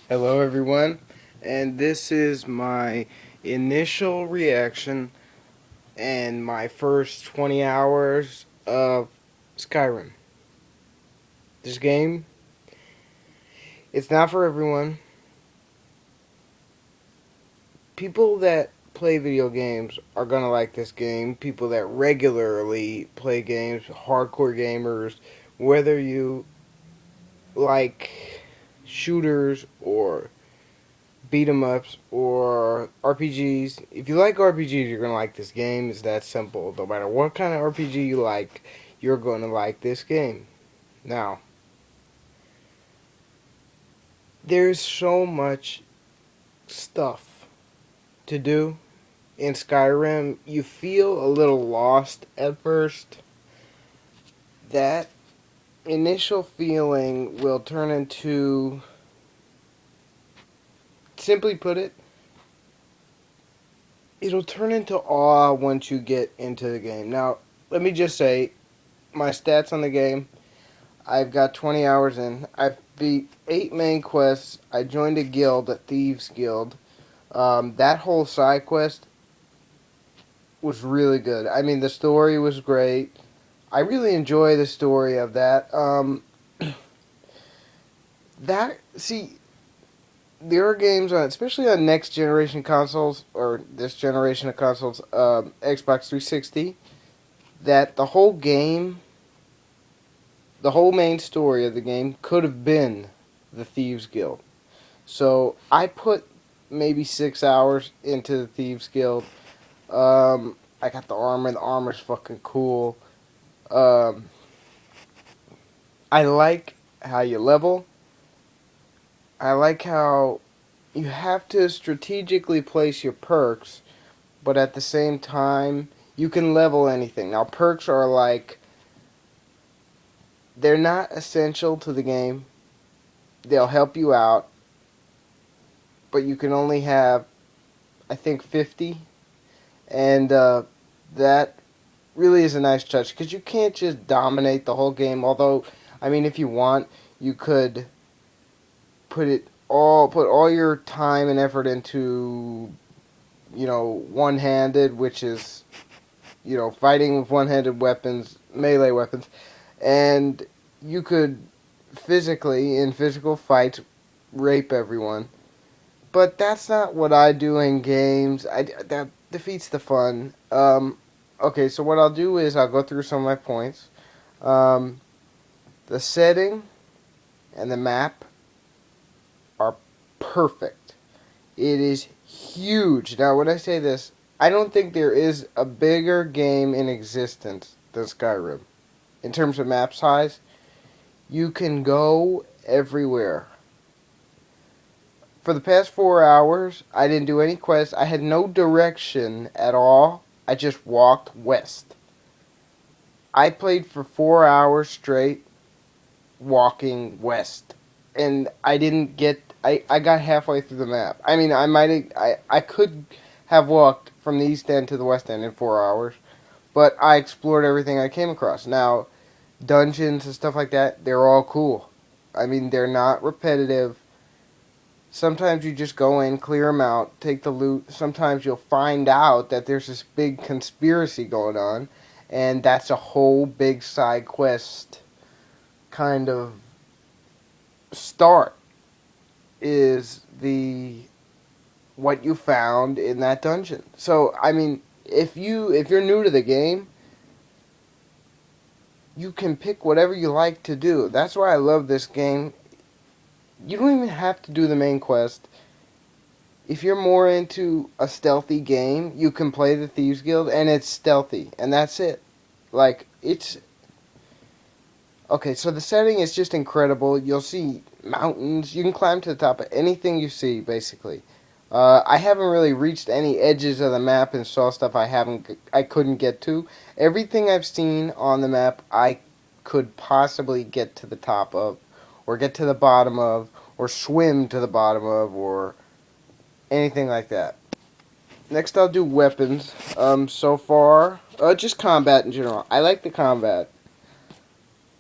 Hello, everyone, and this is my initial reaction and my first 20 hours of Skyrim. This game, it's not for everyone. People that play video games are gonna like this game. People that regularly play games, hardcore gamers, whether you like shooters or beat 'em ups or RPGs. If you like RPGs, you're gonna like this game. It's that simple. No matter what kind of RPG you like, you're gonna like this game. Now, there's so much stuff to do in Skyrim. You feel a little lost at first. That initial feeling will turn into, simply put it, it'll turn into awe once you get into the game. Now, let me just say, my stats on the game, I've got 20 hours in. I've beat 8 main quests. I joined a guild, a Thieves Guild. That whole side quest was really good. I mean, the story was great. I really enjoy the story of that. See, there are games on, especially on next generation consoles, or this generation of consoles, Xbox 360, that the whole main story of the game could have been the Thieves Guild. So I put maybe 6 hours into the Thieves Guild. I got the armor. The armor's fucking cool. Um, I like how you level. I like how you have to strategically place your perks, but at the same time, you can level anything. Now, perks are like, they're not essential to the game. They'll help you out, but you can only have, I think, 50. And that really is a nice touch because you can't just dominate the whole game. Although, I mean, if you want, you could put all your time and effort into, one-handed, which is, fighting with one-handed weapons, melee weapons, and you could physically, in physical fights, rape everyone. But that's not what I do in games. That defeats the fun. Okay, so what I'll do is I'll go through some of my points. Um, the setting and the map are perfect. It is huge. Now, when I say this, I don't think there is a bigger game in existence than Skyrim. In terms of map size, you can go everywhere. For the past 4 hours, I didn't do any quests. I had no direction at all. I just walked west. I played for 4 hours straight walking west. And I didn't get... I got halfway through the map. I mean, I could have walked from the east end to the west end in 4 hours. But I explored everything I came across. Now, dungeons and stuff like that, they're all cool. I mean, they're not repetitive. Sometimes you just go in, clear them out, take the loot. Sometimes you'll find out that there's this big conspiracy going on, and that's a whole big side quest kind of start, is the what you found in that dungeon. So, I mean, if you're new to the game, you can pick whatever you like to do. That's why I love this game. You don't even have to do the main quest. If you're more into a stealthy game, you can play the Thieves Guild, and it's stealthy, and that's it. Like, it's... Okay, so the setting is just incredible. You'll see mountains. You can climb to the top of anything you see, basically. I haven't really reached any edges of the map and saw stuff I couldn't get to. Everything I've seen on the map, I could possibly get to the top of, or get to the bottom of, or swim to the bottom of, or anything like that. Next, I'll do weapons. So far, just combat in general. I like the combat.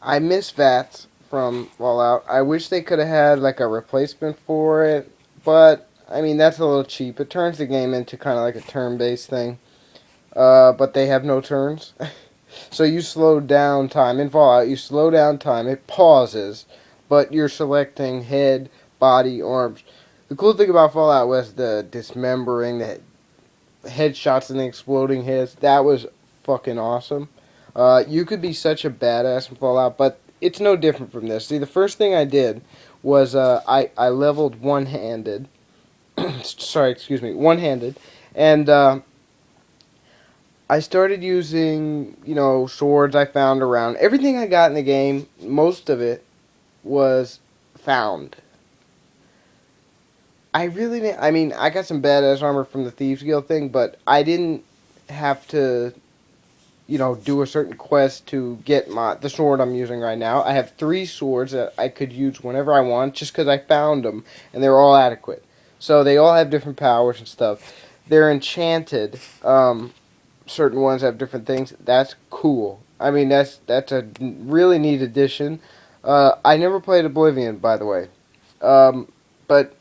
I miss VATS. from Fallout. I wish they could have had like a replacement for it, but I mean that's a little cheap. It turns the game into kind of like a turn-based thing. But they have no turns. So you slow down time. In Fallout, you slow down time. It pauses, but you're selecting head, body, arms. The cool thing about Fallout was the dismembering, the headshots and the exploding heads. That was fucking awesome. You could be such a badass in Fallout, but it's no different from this. See, the first thing I did was I leveled one-handed. Sorry, excuse me, one-handed. And I started using, swords I found around. Everything I got in the game, most of it was found. I mean, I got some badass armor from the Thieves Guild thing, but I didn't have to, do a certain quest to get the sword I'm using right now. I have 3 swords that I could use whenever I want, just because I found them, and they're all adequate. So they all have different powers and stuff. They're enchanted. Certain ones have different things. That's cool. I mean, that's a really neat addition. I never played Oblivion, by the way, but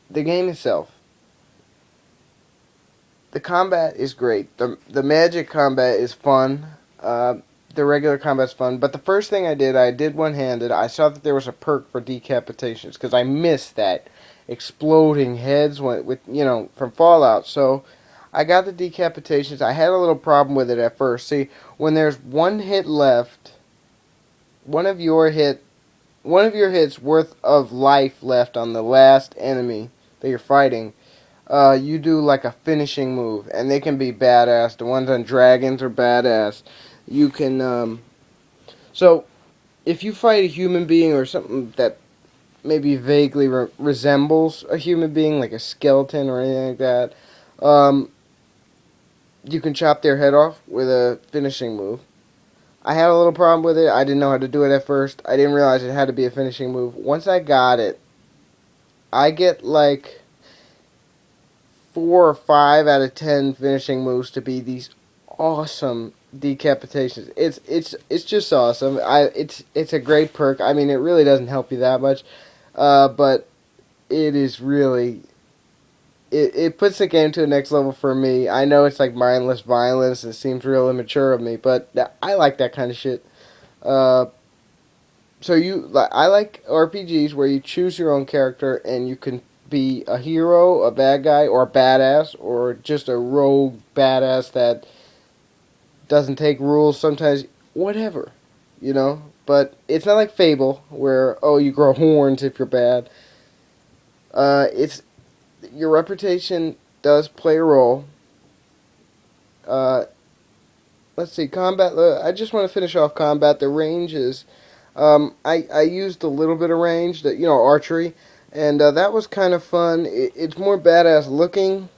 the game itself, the combat is great. The magic combat is fun. The regular combat's fun. But the first thing I did one-handed. I saw that there was a perk for decapitations because I missed that exploding heads from Fallout. So I got the decapitations. I had a little problem with it at first. See, when there's one hit left, one of your hits worth of life left on the last enemy that you're fighting, you do like a finishing move, and they can be badass. The ones on dragons are badass. You can, so if you fight a human being or something that maybe vaguely resembles a human being, like a skeleton or anything like that, you can chop their head off with a finishing move. I had a little problem with it. I didn't know how to do it at first. I didn't realize it had to be a finishing move. Once I got it, I get like 4 or 5 out of 10 finishing moves to be these awesome decapitations. It's just awesome. It's a great perk. I mean, it really doesn't help you that much, but it is really. It puts the game to the next level for me. I know it's like mindless violence. It seems real immature of me, but I like that kind of shit. I like RPGs where you choose your own character and you can be a hero, a bad guy, or a badass, or just a rogue badass that doesn't take rules sometimes. Whatever, But it's not like Fable where you grow horns if you're bad. It's your reputation does play a role. Let's see, combat. I just want to finish off combat. The ranges. I used a little bit of range, archery, and that was kind of fun. It's more badass looking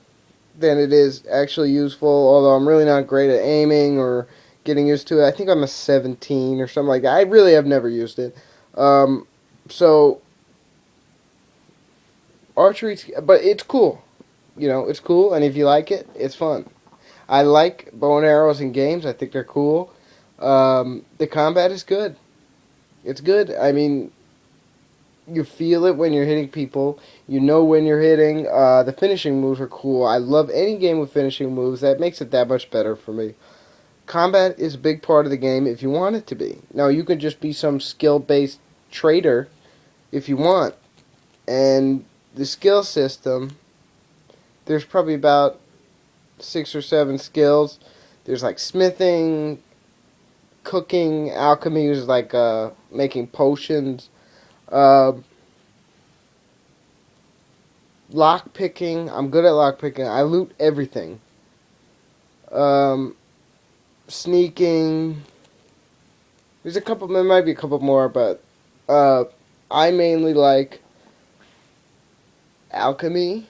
than it is actually useful, although I'm really not great at aiming or getting used to it. I think I'm a 17 or something like that. I really have never used it. So archery, but it's cool. It's cool, and if you like it, it's fun. I like bow and arrows in games. I think they're cool. The combat is good. It's good. I mean, you feel it when you're hitting people. You know when you're hitting. The finishing moves are cool. I love any game with finishing moves. That makes it that much better for me. Combat is a big part of the game if you want it to be. Now, you can just be some skill-based trader if you want. And the skill system, there's probably about 6 or 7 skills. There's like smithing, cooking, alchemy is like making potions, lock picking. I'm good at lock picking. I loot everything. Sneaking. There might be a couple more, but I mainly like alchemy.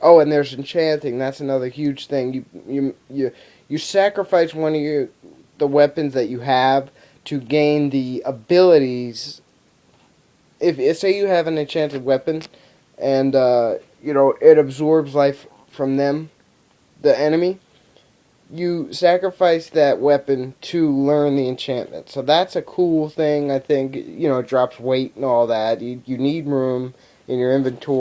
Oh, and there's enchanting. That's another huge thing. You sacrifice one of the weapons that you have to gain the abilities. If say you have an enchanted weapon, and it absorbs life from them, the enemy. you sacrifice that weapon to learn the enchantment. So that's a cool thing, I think. You know, it drops weight and all that. You need room in your inventory